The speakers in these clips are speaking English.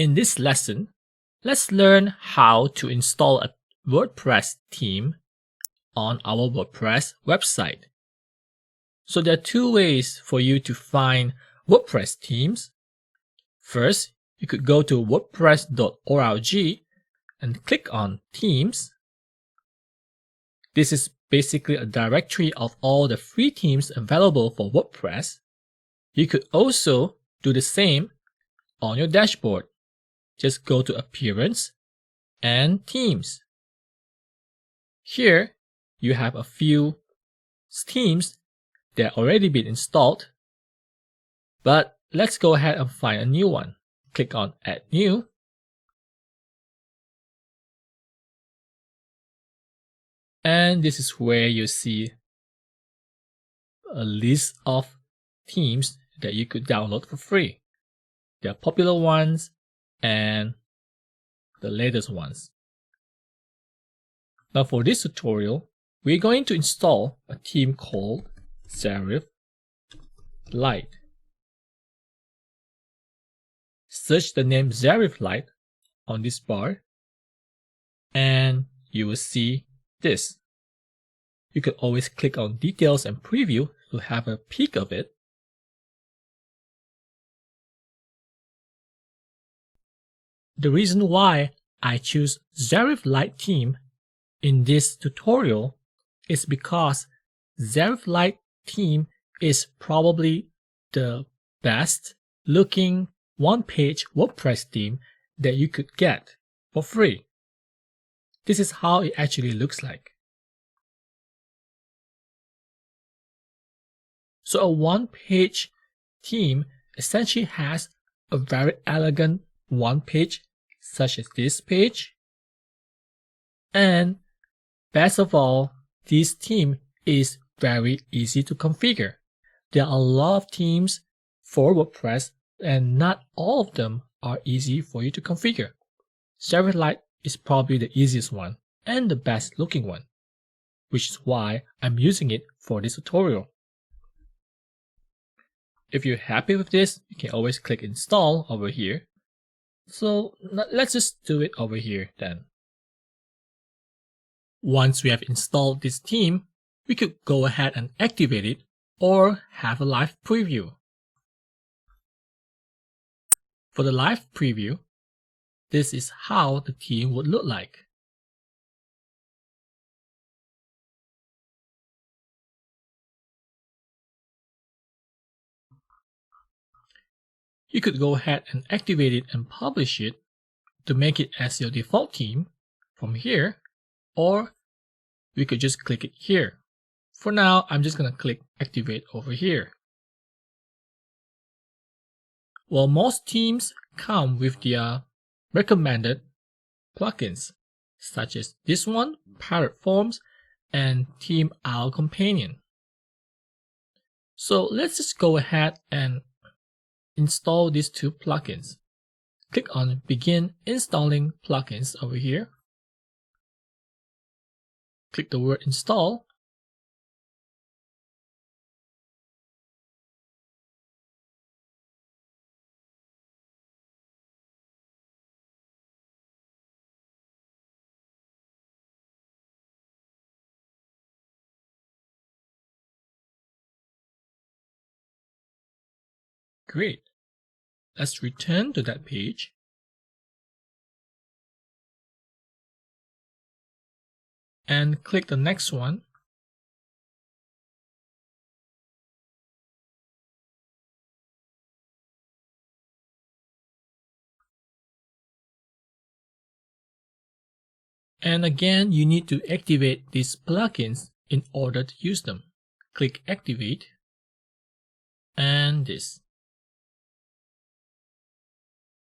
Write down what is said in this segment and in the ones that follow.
In this lesson, let's learn how to install a WordPress theme on our WordPress website. So there are two ways for you to find WordPress themes. First, you could go to wordpress.org and click on Themes. This is basically a directory of all the free themes available for WordPress. You could also do the same on your dashboard. Just go to Appearance and Themes. Here, you have a few themes that already been installed, but let's go ahead and find a new one. Click on Add New. And this is where you see a list of themes that you could download for free. There are popular ones and the latest ones. Now for this tutorial, we're going to install a theme called Zerif Lite. Search the name Zerif Lite on this bar and you will see this. You could always click on Details and Preview to have a peek of it. The reason why I choose Zerif Lite theme in this tutorial is because Zerif Lite theme is probably the best looking one-page WordPress theme that you could get for free. This is how it actually looks like. So a one-page theme essentially has a very elegant one page such as this page, and best of all, this theme is very easy to configure. There are a lot of themes for WordPress and not all of them are easy for you to configure. Zerif Lite is probably the easiest one and the best looking one, which is why I'm using it for this tutorial. If you're happy with this, you can always click Install over here. So let's just do it over here then. Once we have installed this theme, we could go ahead and activate it or have a live preview. For the live preview, this is how the theme would look like. You could go ahead and activate it and publish it to make it as your default theme from here, or we could just click it here. For now, I'm just going to click Activate over here. Well, most themes come with their recommended plugins, such as this one, Pirate Forms, and Theme Owl Companion. So let's just go ahead and install these two plugins. Click on Begin Installing Plugins over here. Click the word Install. Great. Let's return to that page. And click the next one. And again, you need to activate these plugins in order to use them. Click Activate and this.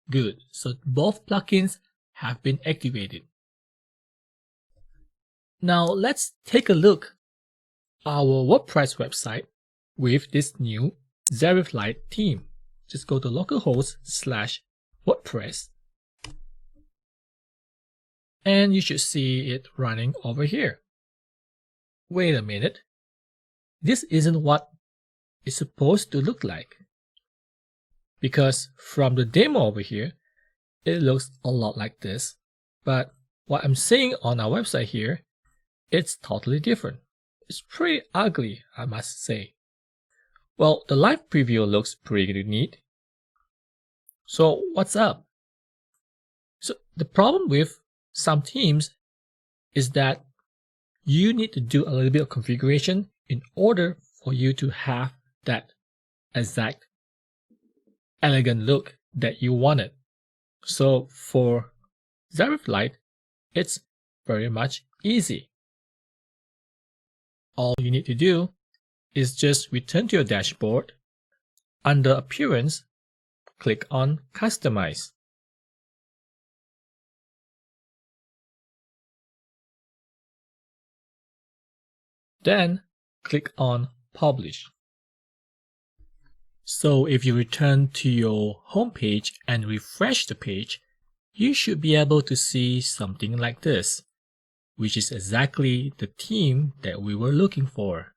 Good, so both plugins have been activated. Now let's take a look at our WordPress website with this new Zerif Lite theme. Just go to localhost/WordPress and you should see it running over here. Wait a minute, this isn't what it's supposed to look like. Because from the demo over here, it looks a lot like this, but what I'm seeing on our website here, it's totally different. It's pretty ugly, I must say. Well, the live preview looks pretty neat. So what's up? So the problem with some themes is that you need to do a little bit of configuration in order for you to have that exact elegant look that you wanted. So for Zerif Lite, it's very much easy. All you need to do is just return to your dashboard. Under Appearance, click on Customize. Then click on Publish. So if you return to your home page and refresh the page, you should be able to see something like this, which is exactly the theme that we were looking for.